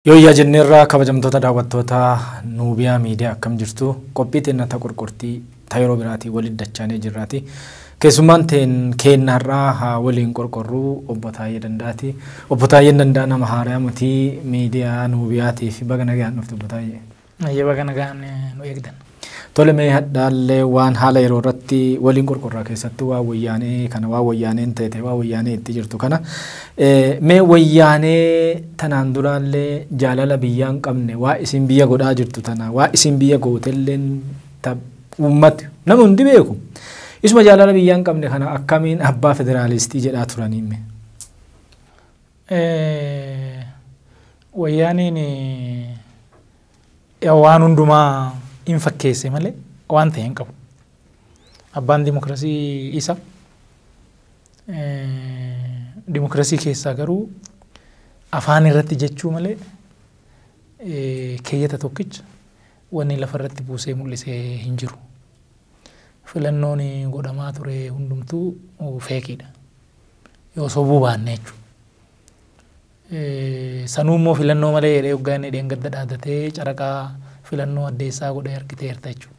Yoo yaa jenneerraa kabajamtoota daawwattoota Nuubiyaa miidiyaa akkam jirtu qophii teennata qorqortii taayiroo biraatii waliin dachaanee jirraati. Keessummaan keennaarraa haa waliin qorqorruu obbo Taayee Dandaati. Obbo Taayeen Dandaa nama haaraa mutii miidiyaa Nuubiyaatii fi baga nagaan dhufte obbo Taayee. Ayyee baga nagaan nu eegdan. Tole mee haddaallee waan haala yeroo irratti waliin qorqorraa keessatti waa wayyaanee kana waa wayyaaneen ta'e waa wayyaanee itti jirtu kana mee wayyaanee tanaan duraallee jaalala biyyaan qabne waa isin biyya godhaa jirtu tana waa isin biyya gootelleen uummati nama hundi beeku isuma jaalala biyyaan qabne kana akkamiin abbaa federaalistii jedhaa turaniimme. Wayyaaneen waan hundumaa in fakkeesse malee waan ta'e hin qabu. Abbaan dimokiraasii isa dimokiraasii keessaa garuu afaan irratti jechuu malee keeyyata tokkicha wanni lafa irratti buusee mul'isee hin jiru. Filannoon godhamaa ture hundumtuu feekiidha. Yoo sobuu baanne jechuudha. Sanuu immoo filannoo malee jedhee hoggaa inni dheengadda dhaadatee caraqaa filannoo addeessaa godhee argiteerta jechuudha.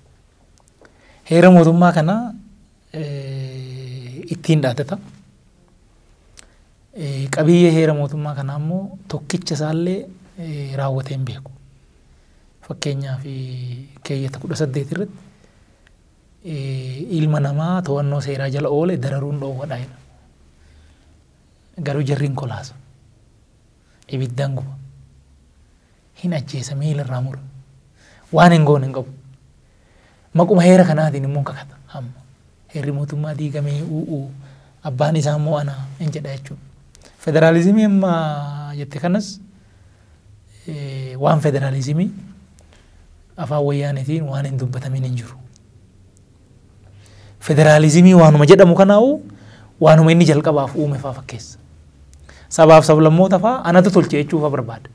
Heera mootummaa kana ittiin dhaadata. Qabiyyee heera mootummaa kanaa immoo tokkicha isaallee raawwatee hin beeku. Fakkeenyaaf keeyyata 18 irratti ilma namaa to'annoo seeraa jala oole dararuun dhoowwadhaa jedha. Garuu jarriin kolaasa. Ibiddaan guba. Hin ajjeesa miilarraa mura. Waan hin goone hin qabu. Maquma heera kanaatiin immoo kakata hamma. Heerri mootummaa diigamee abbaan isaa immoo ana hin jedha jechuudha. Federaalizimii amma jette kanas waan federaalizimii afaan wayyaaneetiin waan hin dubbatamin hin jiru. Federaalizimii waanuma jedhamu kanaa'u waanuma inni jalqabaaf uume fa'aa fakkeessa. Sabaaf sablammoota fa'aa anatu tolche jechuufa barbaada.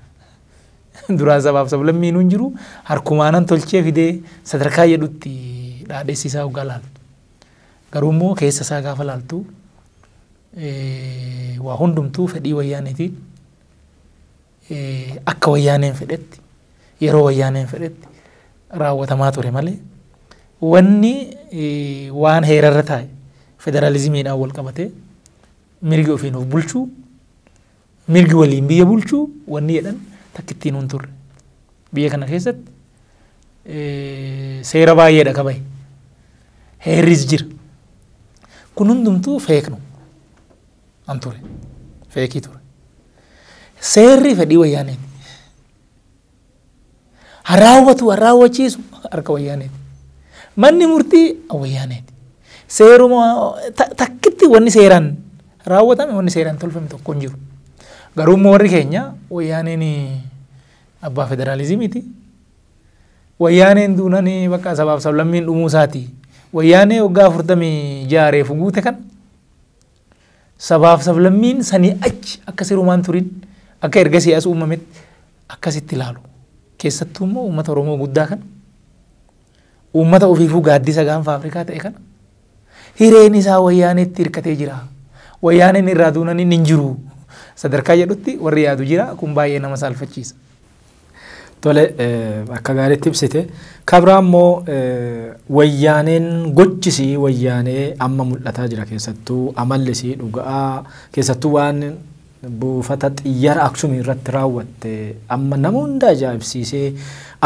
Duraan sabaaf sablammiin hin jiru harkumaanan tolchee fidee sadarkaa jedhutti dhaadheessisaa hoggaa laaltu. Garuu immoo keessa isaa gaafa laaltu waa hundumtuu fedhii wayyaaneetiin akka wayyaaneen fedhetti yeroo wayyaaneen fedhetti raawwatamaa ture malee wanni waan heerarra taa'e federaalizimiidhaan wal qabatee mirgi ofiin of bulchuu mirgi waliin biyya bulchuu wanni jedhan takkittiin hin turre. Biyya kana keessatti seera baay'eedha qabae. Heerris jira. Kun hundumtuu feeknu an ture. Feekii ture. Seerri fedhii wayyaaneeti. Harraawwachiisu harka wayyaaneeti. Manni murtii wayyaaneeti. Seeruma takkitti wanni seeraan raawwatame wanni seeraan tolfame tokko hin jiru. Garuu immoo warri keenya wayyaaneen abbaa federaalizimiiti. Wayyaaneen duunanii bakka sabaaf sablammiin dhumuu isaati. Wayyaanee waggaa 46 reefu guute kan sabaaf sablammiin sanii achi akka sirumaan turin akka ergasii as uumametti akkasitti ilaalu. Keessattuu immoo uummata Oromoo guddaa kan uummata ofiifuu gaaddisa gaanfa Afrikaa ta'e kana hireen isaa wayyaaneetti hirkatee jira. Wayyaaneen irraa duunanii hin jiru. Sadarkaa jedhutti warri yaadu jira kun baay'ee nama saalfachiisa. Tole akka gaariitti ibsite kabraa immoo wayyaaneen gochisii wayyaanee amma mul'ataa jira keessattuu amallisii dhugaa keessattuu waan buufata xiyyaara Aksumii irratti raawwatte amma nama hunda ajaa'ibsiisee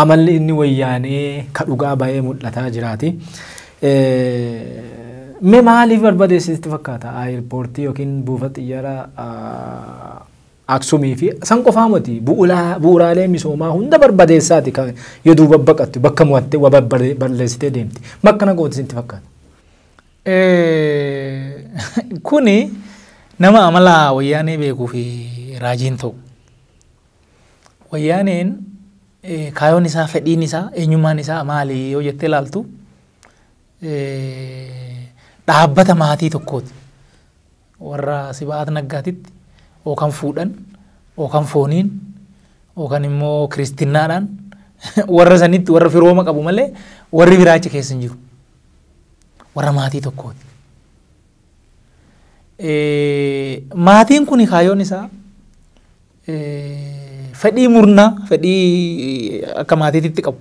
amalli inni wayyaanee ka dhugaa baay'ee mul'ataa jiraati. Mee maaliif barbadeessitti fakkaata aayirpoortii yookiin buufata xiyyaara Aksumii fi san qofaa miti bu'uuraalee misoomaa hunda barbadeessaati kan yoo duuba baqattu bakka mo'attee waa balleessitee deemti. Makkana gooti sitti fakkaata. Kuni nama amala wayyaanee beekuu fi raajiin ta'u. Wayyaaneen kaayoon isaa fedhiin isaa eenyummaan isaa maali yoo jettee ilaaltu dhaabbata maatii tokkooti. Warra Sibaat Naggaatitti yookaan fuudhan yookaan fooniin yookaan immoo kiristiinaadhaan warra sanitti warra firooma qabu malee warri biraacha keessa hin jiru. Warra maatii tokkooti. Maatiin kun kaayoon isaa fedhii murnaa, fedhii akka maatiitti qabu,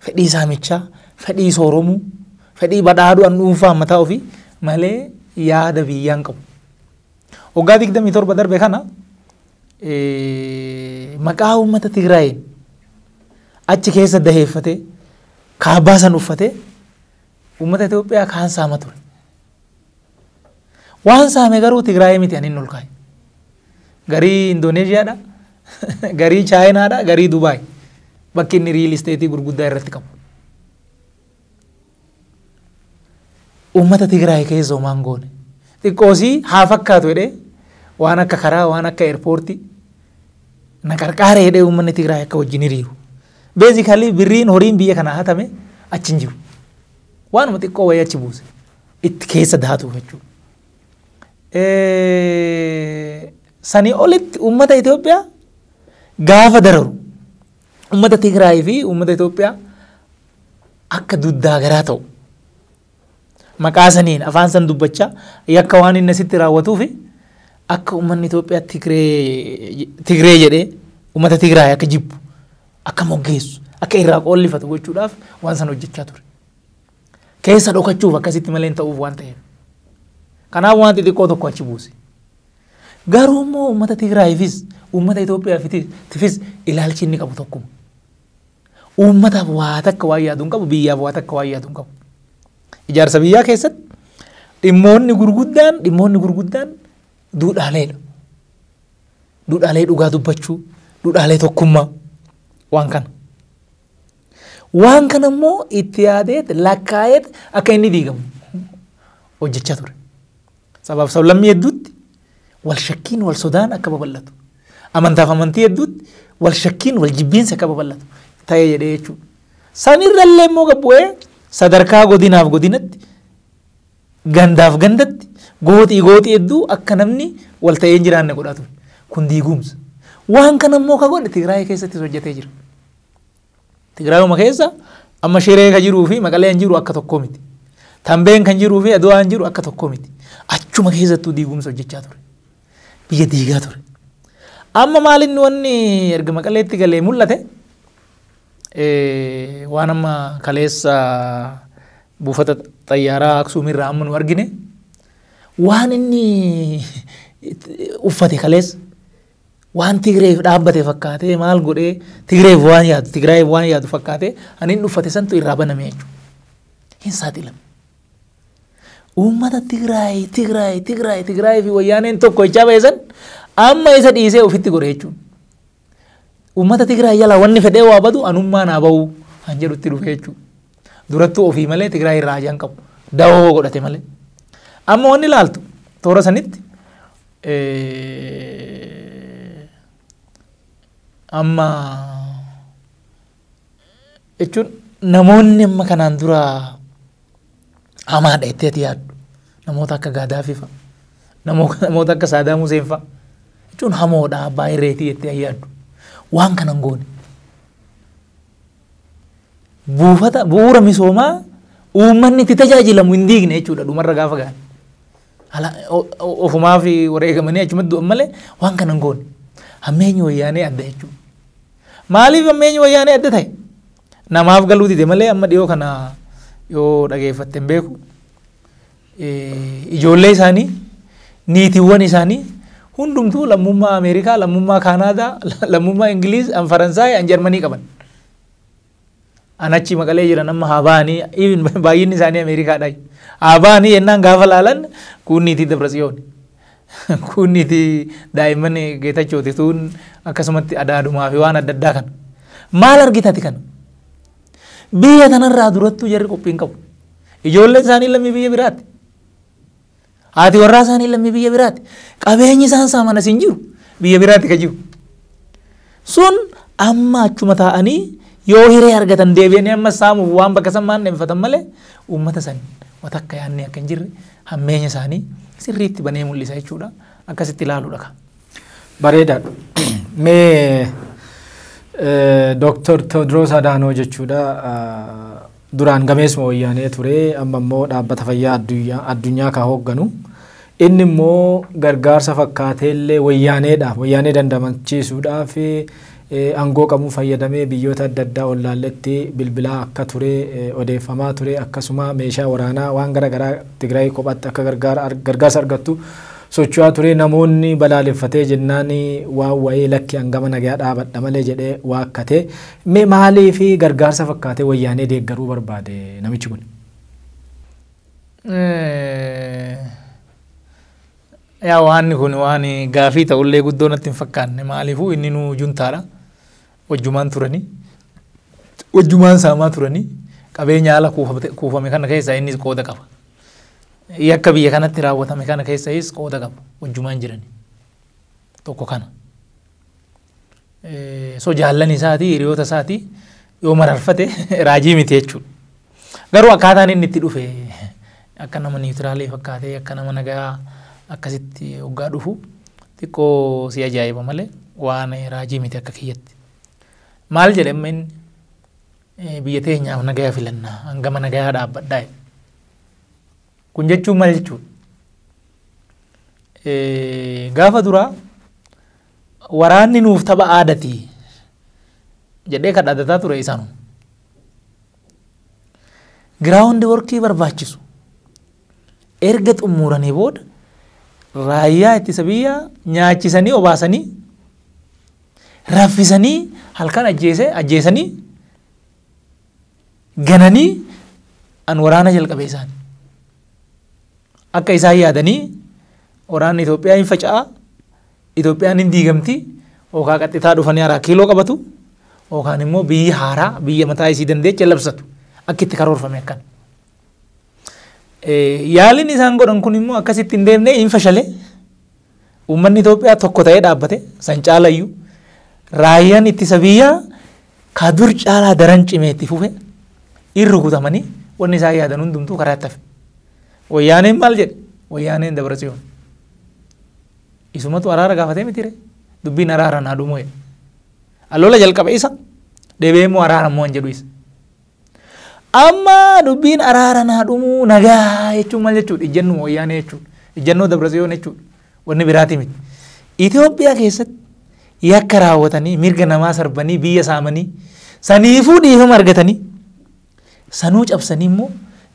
fedhii saamichaa, fedhii sooromuu, fedhii badhaadhuu an dhuunfaa mataa ofii malee yaada biyyaan qabu. Waggaa 27 darbe kana maqaa uummata Tigraayin achi keessa daheeffatee kaabaa san uffatee uummata Itoophiyaa kaan saama ture. Waan saame garuu Tigraay miti ani ol kaa'e. Garii Indoneeshiyaadha, garii Chaayinaadha, garii Dubaay bakki inni riil isteetii gurguddaa irratti qabu. Uummata Tigraay keessa homaan goone. Xiqqoosii haa fakkaatu jedhee waan akka karaa, waan akka eerpoortii na qarqaara jedhee uummanni Tigraay akka wajjin hiriiru. Beezikalii birriin horiin biyya kanaa hatame achi hin jiru. Waanuma xiqqoo wayii achi buuse itti keessa daatuuf jechuudha. Sanii olitti uummata Itoophiyaa gaafa dararu uummata Tigraay fi uummata Itoophiyaa akka duddaa garaa ta'u maqaa saniin afaan san dubbachaa yakka waan inni asitti raawwatuufi akka uummanni Itoophiyaa Tigree jedhee uummata Tigraay akka jibbu akka moggeessu akka irraa qollifatu gochuudhaaf waan san hojjechaa ture. Keessa dhokachuuf akkasitti malee hin ta'uuf waan ta'eef. Kanaaf waan xixiqqoo tokko achi buuse. Garuu immoo uummata Tigraayifis uummata Itoophiyaafis ilaalchi inni qabu tokkuma. Uummataaf waa takka waan yaadu hin qabu, biyyaaf waa takka waan yaadu hin qabu. Ijaarsa biyyaa keessatti dhimmoonni gurguddaan duudhaaleedha. Duudhaalee dhugaa dubbachuu, duudhaalee tokkummaa waan kana. Waan kana immoo itti yaadeet lakkaa'eet akka inni diigamu hojjechaa ture. Sabaaf sablammii hedduutti wal shakkiin wal sodaan akka babal'atu. Amantaaf amantii hedduutti wal shakkiin wal jibbiinsa akka babal'atu ta'ee jedhee jechuudha. Sanirrallee immoo gabbu'ee sadarkaa godinaaf godinatti gandaaf gandatti gooxii hedduu akka namni wal ta'ee hin jiraanne godhaa ture. Kun diigumsa. Waan kana immoo ka godhe Tigraay keessattis hojjetee jira. Tigraayuma keessa amma Shiree kan jiruu fi Maqalee kan jiru akka tokkoo miti. Tambeen kan jiruu fi Adwaa kan jiru akka tokkoo miti. Achuma keessattuu diigumsa hojjechaa ture. Biyya diigaa ture. Amma maalinni wanni erga Maqaleetti galee mul'ate waan amma kaleessa buufata xayyaaraa Aksuumirraa amma nu argine waan inni uffate kaleessa waan Tigreef dhaabbate fakkaatee maal godhee Tigreef waan yaadu Tigraayif waan yaadu fakkaatee ani inni uffate santu irraa baname jechuudha. Hin saaxilame. Uummata Tigraay fi wayyaaneen tokko ichaa baay'isan amma isa dhiisee ofitti godhe jechuudha. Uummata Tigraay jala wanni fedhee waa badu anummaa naa bahu han jedhutti dhufe jechuudha. Durattuu ofii malee Tigraay irraa ajaan qabu. Dawoo godhate malee. Amma wanni ilaaltu toora sanitti amma jechuun namoonni amma kanaan dura hamaadha jetteeti yaaddu. Namoota akka Gaadaafii fa'a. Namoota akka Saadaam Huseen fa'a. Jechuun hamoodha abbaa irreetii jettee yaaddu. Waan kana hin goone. Bu'uura misoomaa uummanni itti tajaajilamu hin diigne jechuudha dhumarra gaafa gahan. Ofumaa fi wareegamanii achumatti du'an malee waan kana hin goone. Hammeenyi wayyaanee adda jechuudha. Maaliif hammeenyi wayyaanee adda ta'e? Namaaf galuu dide malee amma dhiyoo kana yoo dhageeffatte hin beeku. Ijoollee isaanii, niitiiwwan isaanii hundumtuu lammummaa Ameerikaa, lammummaa Kaanaadaa, lammummaa Ingiliiz, Faransaay, Jarmanii qaban. Anachi Maqalee jiran amma haa ba'anii baay'inni isaanii Ameerikaadha. Haa ba'anii yennaan gaafa laalan kun niitii Dabratsiyoon. Kun niitii daa'imman Geetachooti tuun akkasumatti adaadumaa fi waan adda addaa kana. Maal argitati kana? Biyya tanarraa durattuu jarri qophii hin qabu. Ijoolleen isaanii lammii biyya biraati. Haati warraa isaanii lammii biyya biraati. Qabeenyi isaan saaman asiin jiru biyya biraati ka jiru. Sun amma achuma taa'anii yoo hiree argatan deebi'anii amma saamuuf waan bakka san maanneffatan malee uummata san watakka yaadne akka hin jirre hammeenya isaanii sirriitti banee mul'isa jechuudha. Akkasitti ilaaluudha. Bareeda. Mee Dr. Tewodiroos Adaanoo jechuudha. Duraan gameesuma wayyaanee ture amma immoo dhaabbata fayyaa addunyaa ka hoogganu. Inni immoo gargaarsa fakkaateellee wayyaaneedhaaf wayyaanee dandamachiisuudhaaf aangoo qabu fayyadamee biyyoota adda addaa ollaalletti bilbilaa akka ture odeeffamaa ture akkasuma meeshaa waraanaa waan garaagaraa Tigraay kophaatti akka gargaarsa argattu socho'aa ture namoonni balaaleffatee jennaan waan wayii lakki hangama nagaa dhaabadha malee jedhee waakkate maalii fi gargaarsa fakkaatee wayyaanee deeggaruu barbaade namichi kun. Yaa waan kun waan gaafii ta'ullee guddoo natti hin fakkaanne maaliifuu inni nu juntaadha wajjumaan turanii wajjumaan saamaa turanii qabeenya haala kuufame kana keessa innis qooda qaba. Yakka biyya kanatti raawwatame kana keessas qooda qaba wajjumaan jiranii tokko kana. So jaallan isaatii hiriyoota isaatii yoo mararfate raajii miti jechuudha. Garuu akkaataan inni itti dhufe akka nama niwutiraalii fakkaatee akka nama nagaa akkasitti hoggaa dhufu xiqqoo si ajaa'iba malee waan raajii miti akka kiyyatti. Maal jedhama inni biyya teenyaaf nagaa filannaa hangama nagaa dhaabbadhaa. Kun jechuun maal jechuudha? Gaafa duraa waraanni nuuf tapha aadaati jedhee kadhatataa ture isaanu. Giraawundi workii barbaachisu erga xumuranii booda raayyaa ittisa biyyaa nyaachisanii obaasanii raffisanii halkan ajjeesanii gananii an waraana jalqabe isaan. Akka isaan yaadanii waraanni Itoophiyaa hin faca'a, Itoophiyaan hin diigamti, yookaan qaxxitaa dhufanii haaraa kiiloo qabatu, yookaan immoo biyya haaraa biyya mataa isii dandeecha labsatu akka itti karoorfame akkan. Yaaliin isaan godhan kun immoo akkasitti hin deemne hin fashale. Uummanni Itoophiyaa tokko ta'ee dhaabbate san caalayyuu raayyaan ittisa biyyaa ka dur caalaa daran cimee itti fufe irra rukutamanii wanni isaan yaadan hundumtuu karaa itti hafe. Wayyaaneen maal jedhe? Wayyaaneen Dabratsiyoon. Isumatu araara gaafatee mitire dubbiin araara naa dhumuu jedhe. Aloola jalqabe isa deebi'ee immoo araara immoo hin jedhu isa. Amma dubbiin araara naa dhumuu nagaa jechuun maal jechuudha? Ijjannoo wayyaanee jechuudha. Ijjannoo Dabratsiyoon jechuudha. Wanni biraati miti. Itoophiyaa keessatti yakka raawwatanii mirga namaa sarbanii biyya saamanii saniifuu dhiifama argatanii sanuu cabsanii immoo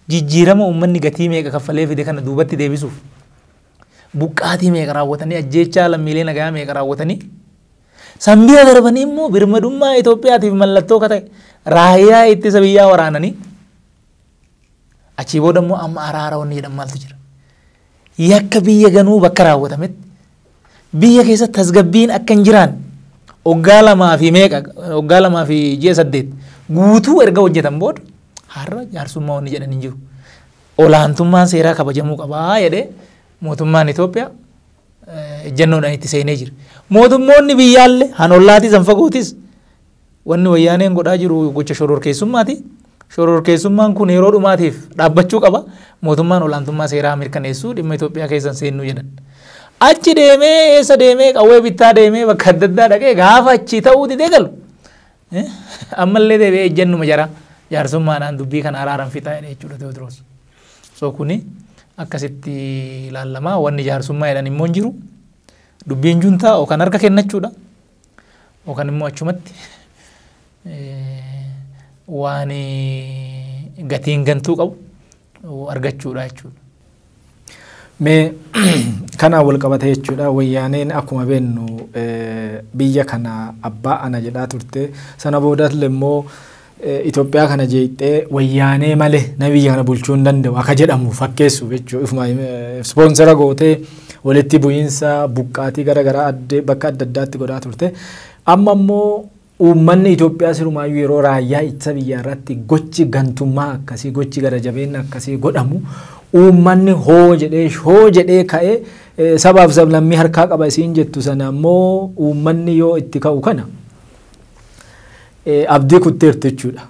jijjiirama uummanni gatii meeqa kaffalee fide kana duubatti deebisuuf buqqaatii meeqa raawwatanii ajjeechaa lammiilee nagaa meeqa raawwatanii sanbiira darbanii immoo birmadummaa Itoophiyaatiif mallattoo ka ta'e raayyaa ittisa biyyaa waraananii achii booda immoo amma araara wanni jedhan maaltu jira. Yakka biyya ganuu bakka raawwatametti biyya keessatti tasgabbiin akka hin jiraan waggaa lamaa fi ji'a 8 guutuu erga hojjetan booda har'a jaarsummaa wanni jedhan hin jiru. Olaantummaan seeraa kabajamuu qabaa jedhee mootummaan Itoophiyaa ejjennoodhaan itti seenee jira. Mootummoonni biyyaallee hanollaatis hanfagootis wanni wayyaaneen godhaa jiru gocha shororkeessummaati. Shororkeessummaan kun yeroo dhumaatiif dhaabbachuu qaba. Mootummaan olaantummaa seeraa mirkaneessuu dhimma Itoophiyaa keessan seennuu jedhan. Achi deemee eessa deemee qawwee bittaa deemee bakka adda addaa dhaqee gaafa achi ta'uu didee galu. Ammallee deebi'ee ejjennuma jara jaarsummaadhaan dubbii kana araaran fixaa jedhee jechuudha Tewoodiroos. So kuni akkasitti ilaalamaa wanni jaarsummaa jedhan immoo hin jiru. Dubbiin juntaa yookaan harka kennachuudha. Yookaan immoo achumatti waan gatiin gantuu qabu argachuudha jechuudha. Mee kanaan wal qabate jechuudha wayyaaneen akkuma beennu biyya kana abbaa ana jedhaa turte sana boodalle immoo Itoophiyaa kana jeettee wayyaanee malee na biyya kana bulchuu hin danda'u akka jedhamu fakkeessu jechuudha. Ispoonsara gootee walitti bu'iinsa buqqaatii garaagaraa bakka adda addaatti godhaa turte. Amma immoo uummanni Itoophiyaa sirumaayyuu yeroo raayyaa ittisa biyyaa irratti gochi gantummaa akkasii gochi gara jabeenya akkasii godhamu uummanni hoo jedhee ka'ee sabaaf sablammii harkaa qaba isiin jettu sana immoo uummanni yoo itti ka'u kana abdii kutteertu jechuudha.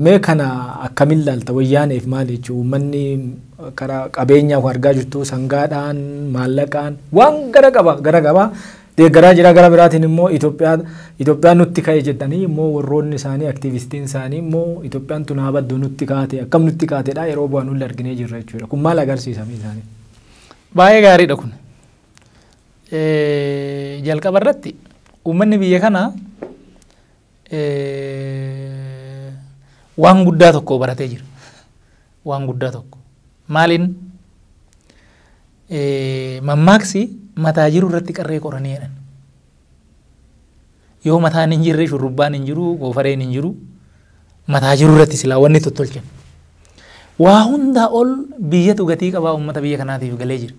Mee kana akkamiin ilaalta wayyaaneef maal jechuudha uummanni karaa qabeenyaaf argaa jirtu sangaadhaan maallaqaan waan gara qaba deeggaraa jira gara biraatiin immoo Itoophiyaan nutti ka'e jedhanii immoo warroonni isaanii aktiivistiin isaanii immoo Itoophiyaan tun haa baddu nutti kaate akkam nutti kaatedha yeroo bu'aa nulle arginee jirra jechuudha. Kun maal agarsiisame isaanii? Baay'ee gaariidha kun. Jalqaba irratti uummanni biyya kanaa waan guddaa tokko baratee jira. Waan guddaa tokko. Maaliin mammaaksi mataa jiru irratti qarree qoranii jedhan. Yoo mataan hin jirre shurrubbaan hin jiru, goofareen hin jiru, mataa jiru irratti silaa wanni tottolchan. Waa hundaa ol biyyatu gatii qabaa uummata biyya kanaatiif galee jira.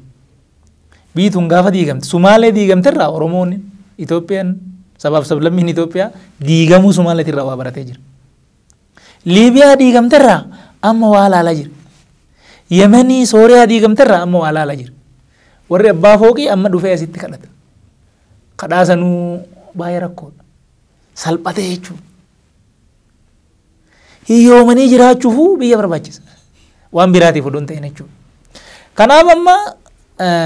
Biyyi tun gaafa diigamte, Sumaalee diigamterraa Oromoon Itoophiyaan sabaaf sablammiin Itoophiyaa diigamuu Sumaaleetirraa waa baratee jira. Liibiyaa diigamterraa amma waa laalaa jira. Yemenii Sooriyaa diigamterraa amma waa laalaa jira. Warri abbaa fooqii amma dhufee asitti kadhata. Kadhaasanuu baay'ee rakkoodha. Salphatee jechuudha. Hiyyoomanii jiraachuufuu biyya barbaachisa. Waan biraatiif odoon ta'in jechuudha. Kanaaf amma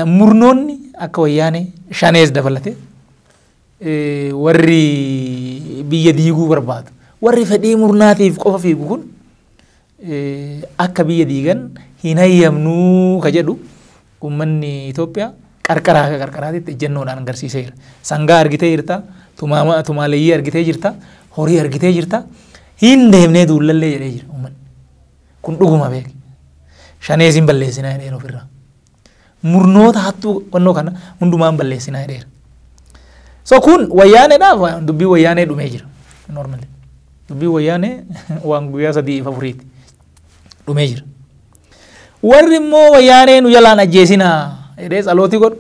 murnoonni akka wayyaanee shanees dabalate warri biyya diiguu barbaadu. Warri fedhii murnaatiif qofa fiigu kun akka biyya diigan hin hayyamnuu ka jedhu uummanni Itoophiyaa qarqaraatitti ejjennoodhaan agarsiiseera. Sangaa argitee jirta, tumaaleeyyii argitee jirta, horii argitee jirta. Hin deemnee duullallee jedhee jira uummanni. Kun dhuguma beeki. Shanees hin balleessinaa jedheera ofirraa. Murnoota hattuu wannoo kana hundumaan balleessinaa jedheera. So kun wayyaaneedhaaf dubbii wayyaanee dhumee jira. Normally. Dubbii wayyaanee waan guyyaa 3-4 dhumee jira. Warri immoo wayyaanee nu jalaan ajjeesinaa jedhee tsalooti godhu.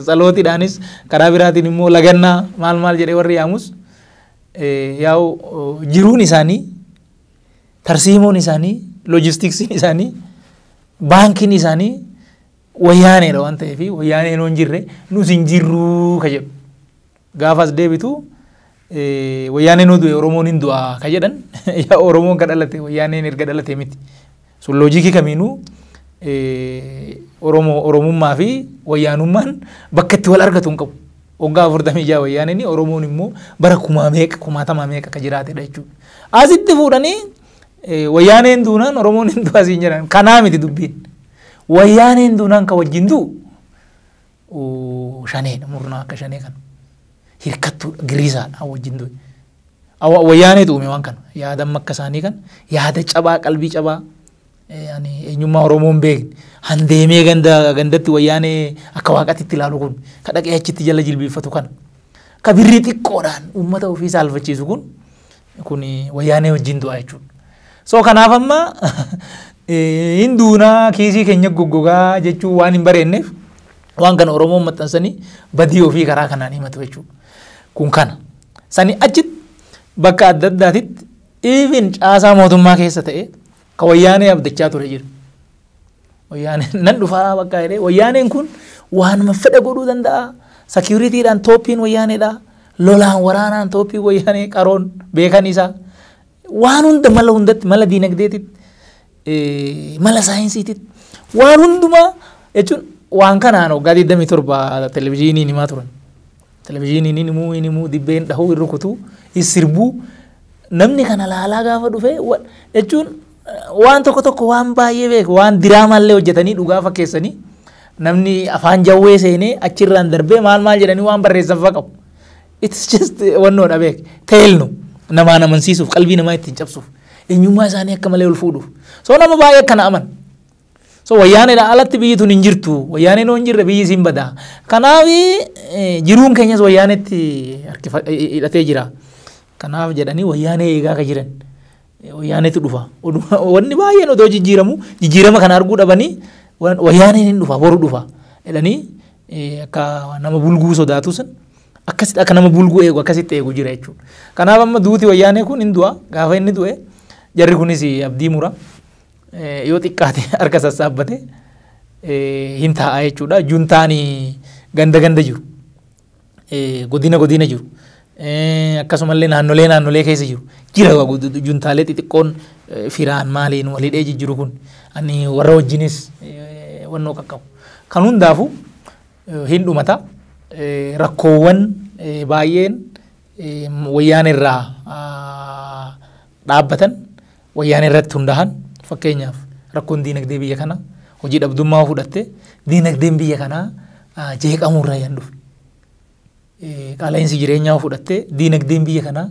Tsalootiidhaanis karaa biraatiin immoo lagannaa maal jedhee warri yaamus yaa'u jiruun isaanii, tarsiimoon isaanii, loojistiksiin isaanii, baankiin isaanii wayyaaneedha waan ta'eef wayyaaneen hin jirre nus hin jirruu ka jedhu. Gaafas deebitu wayyaaneen du'e Oromoon hin du'a ka jedhan yaa Oromoon ka dhalate wayyaaneen erga dhalate miti. Sun loojikii kamiinuu Oromummaa fi wayyaanummaan bakka itti wal argatu hin qabu. Waggaa 46 wayyaaneen Oromoon immoo bara kumaatama meeqa ka jiraatedha jechuudha. Asitti fuudhanii wayyaaneen duunaan Oromoon hin du'a siin jedhan. Kanaa miti dubbiin. Wayyaaneen duunaan ka wajjin du'u shaneedha murnaa akka shanee kana. Hirkattuudha giriisaadha wajjin du'e. Wayyaaneetu uume waan kana. Yaada akka isaanii kan yaada cabaa qalbii cabaa eenyummaa Oromoon beekne. Handeemee gandatti wayyaanee akka waaqatitti ilaalu kun ka dhaqee achitti jala jilbeeffatu kana. Ka birrii xiqqoodhaan uummata ofii saalfachiisu kun wayyaanee wajjin du'a jechuudha. So kanaaf amma hinduunaa kiisii keenya goggogaa jechuun waan hin bareenneef waan kana Oromoon maxxansanii badii ofii karaa kanaan himatu jechuudha. Kun kana. Sani achitti bakka adda addaatitti even caasaa mootummaa keessa ta'e ka wayyaanee abdachaa ture jira. Wayyaaneen nan dhufaa bakka jedhee wayyaaneen kun waanuma fedha godhuu danda'a. Securityidhaan tooppiin wayyaaneedha. Lolaan waraanaan tooppiin wayyaanee qaroon beekan isaa. Waan hunda mala hundatti mala diinagdeetitti mala saayinsiititti waan hundumaa jechuun waan kanaan waggaa 27 televezyiiniin himaa turan. Televezyiiniin himuu dibbeen dhahuu rukutuu sirbuu namni kana laalaa gaafa dhufe jechuun waan tokko waan baay'ee beeku waan diraamaallee hojjetanii dhugaa fakkeessanii namni afaan jawwee seenee achirraan darbee maal jedhanii waan barreessan fa'a qabu. It's just wannoodha beek teelnu. Namaan amansiisuuf qalbii namaa ittiin cabsuuf eenyummaa isaanii akka malee ol fuudhuuf so nama baay'ee akkana aman so wayyaaneedha alatti biyyi tun hin jirtu wayyaaneen hin jirre biyyi siin badaa kanaaf jiruun keenyas wayyaanetti hidhatee jira kanaaf jedhanii wayyaanee eegaa ka jiran wayyaaneetu dhufa wanni baay'een otoo jijjiirama kana arguu dhabanii wayyaaneen hin dhufa boru dhufa jedhanii akka nama bulguu sodaatu san akkasitti akka nama bulguu eegu akkasitti eegu jira jechuudha. Kanaaf amma duuti wayyaanee kun hin du'a gaafa inni du'e jarri kunis abdii mura yoo xiqqaate harka sassaabbate hin taa'a jechuudha. Juntaan ganda jiru godina jiru akkasumallee naannolee keessa jiru jira juntaalee xixiqqoon firaan maaliin walidhee jijjiru kun ani warra wajjinis wannoo qaqqabu. Kan hundaafu hin dhumata. Rakkoowwan baay'een wayyaanee irraa dhaabbatan wayyaanee irratti hundaa'an fakkeenyaaf rakkoon diinagdee biyya kana hojii dhabdummaa fudhatte diinagdeen biyya kanaa jeeqamuu irraa yan dhufe qaala'insi jireenyaa fudhattee diinagdeen biyya kanaa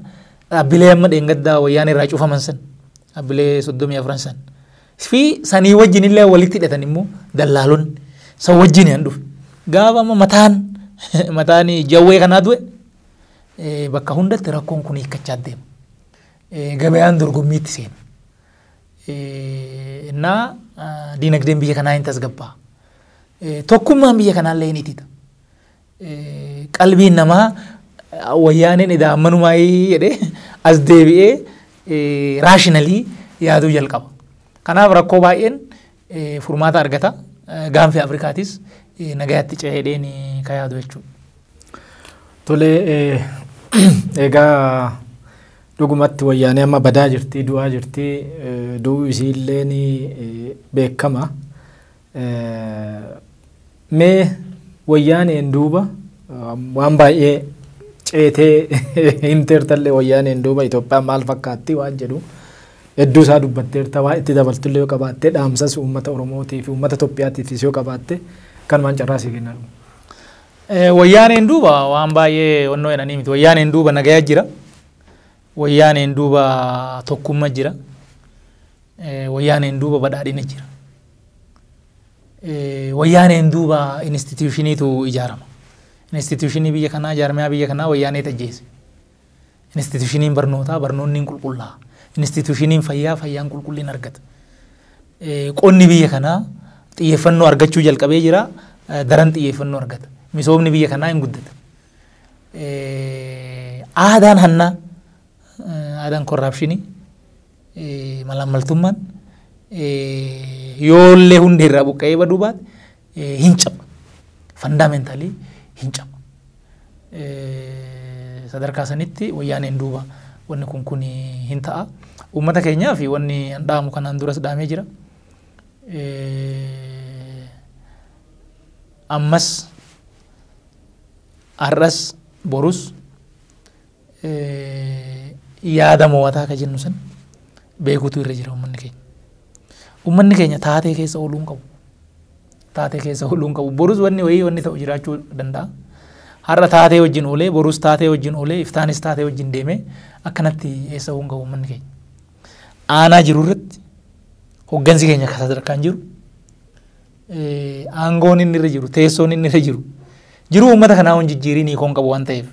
dhaabbilee amma dheengaddaa wayyaanee irraa cufaman san dhaabbilee 34 san fi sanii wajjin illee walitti hidhatan immoo dallaalonni san wajjin hin dhufe gaafa amma mataan jawwee kanaa du'e bakka hundatti rakkoon kun hiikkachaa deema. Gabaan dorgommiitti seena. Innaa diinagdeen biyya kanaa hin tasgabbaa. Tokkummaan biyya kanaallee ni tita. Qalbiin namaa wayyaaneen edaa ammanumaa jedhee as deebi'ee raashinalii yaaduu jalqaba. Kanaaf rakkoo baay'een furmaata argata. Gaanfa Afrikaatis nagayaatti ce'eedheen kan yaadu jechuudha. Tolee egaa dhugumatti wayyaanee amma badaa jirti du'aa jirti du'uu isiillee ni beekama. Mee wayyaaneen duuba waan baay'ee ceetee hinteertallee wayyaaneen duuba Itoophiyaan maal fakkaatti waan jedhu hedduu isaa dubbatteerta waa itti dabaltullee yoo qabaatte dhaamsas uummata Oromootii fi uummata Itoophiyaatiifis yoo qabaatte kan waan carraa si kennan. Wayyaaneen duuba waan baay'ee onnoo jedhanii miti. Wayyaaneen duuba nagayaa jira. Wayyaaneen duuba tokkummaa jira. Wayyaaneen duuba badhaadhina jira. Wayyaaneen duuba instituutioniitu ijaarama. Instituutionii biyya kanaa jaarmiyaa biyya kanaa wayyaanee tajjeese. Instituutioniin barnootaa barnoonni qulqullaa. Instituutioniin fayyaa fayyaan qulqullina argata. Qonni biyya kanaa xiyyeeffannoo argachuu jalqabee jira. Daran xiyyeeffannoo argata. Misoomni biyya kanaa hin guddata. Aadaan hannaa aadaan korraapshinii malaammaltummaan yoollee hundee irraa buqqa'ee baduu baate hin caba. Fandaameentalii hin caba. Sadarkaa sanitti wayyaaneen duuba wanni kun hin ta'a. Uummata keenyaa fi wanni dhaamu kanaan duras dhaamee jira. Ammas har'as borus yaada mo'ataa ka jennu san beekuutu irra jira uummanni keenya. Uummanni keenya taatee keessa ooluu hin qabu. Taatee keessa ooluu hin qabu. Borus wanni ta'u jiraachuu danda'a. Har'a taatee wajjin oolee borus taatee wajjin oolee iftaanis taatee wajjin deemee akkanatti eessa ooluu hin qabu uummanni keenya. Aanaa jiru irratti hoggansi keenya akka sadarkaan jiru aangoon inni irra jiru teessoon inni irra jiru uummata kanaa hon jijjiirii ni koon qabu waan ta'eef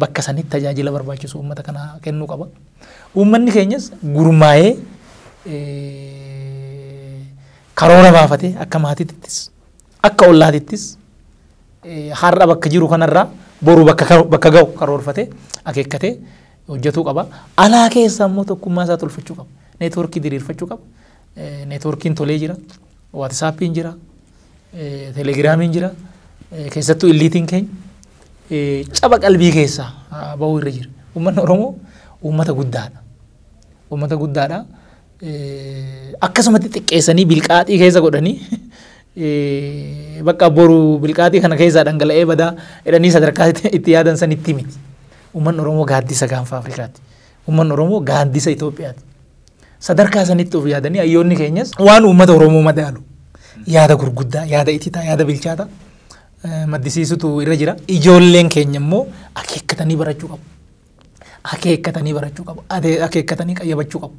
bakka sanitti tajaajila barbaachisu uummata kanaa kennuu qaba. Uummanni keenyas gurmaa'ee karoora baafatee akka maatiittis akka ollaatittis har'a bakka jiru kanarraa boru bakka ga'u karoorfatee akeekkatee hojjetuu qaba. Alaa keessa immoo tokkummaa isaa tolfachuu qaba. Neetwoorkii diriirfachuu qaba. Neetwoorkiin tolee jira. Waatsaappiin jira. Telegiraamiin jira. Keessattuu illiitiin keenya caba qalbii keessaa bahuu irra jira. Uummanni Oromoo uummata guddaadha. Uummata guddaadha. Akkasumatti xiqqeessanii bilqaaxii keessa godhanii bakka boru bilqaaxii kana keessaa dhangala'ee badaa jedhanii sadarkaa itti yaadan san itti miti. Uummanni Oromoo gaaddisa gaanfa Afrikaati. Uummanni Oromoo gaaddisa Itoophiyaati. Sadarkaa sanitti of yaadanii hayyoonni keenyas waan uummata Oromoo madaalu yaada gurguddaa, yaada ititaa, yaada bilchaata maddisiisutu irra jira. Ijoolleen keenya immoo akeekkatanii barachuu qabu. Akeekkatanii barachuu qabu. Akeekkatanii qayyabachuu qabu.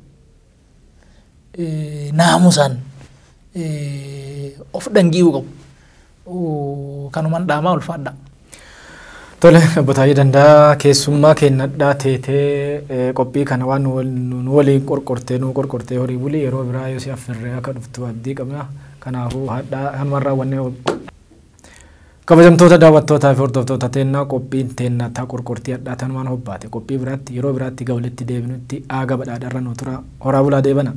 Naamusaan of dhangi'uu qabu. Kanumaan dhaamaa ulfaadha. Tole botaayii danda'a keessummaa kennadhaa teetee qophii kana waan nu waliin qorqortee horii bulii yeroo biraa yoo si affirree akka dhuftu abdii qabna. Kanaafuu hanumarraa wanne kabajamtoota daawwattootaa fi hordoftoota teennaa qophiin teennaa taa qorqortii hadhaa tanumaan hobbaate qophii biraatti yeroo biraatti gawletti deebinutti aaga badhaadharra nu tura horaa bulaa deebana.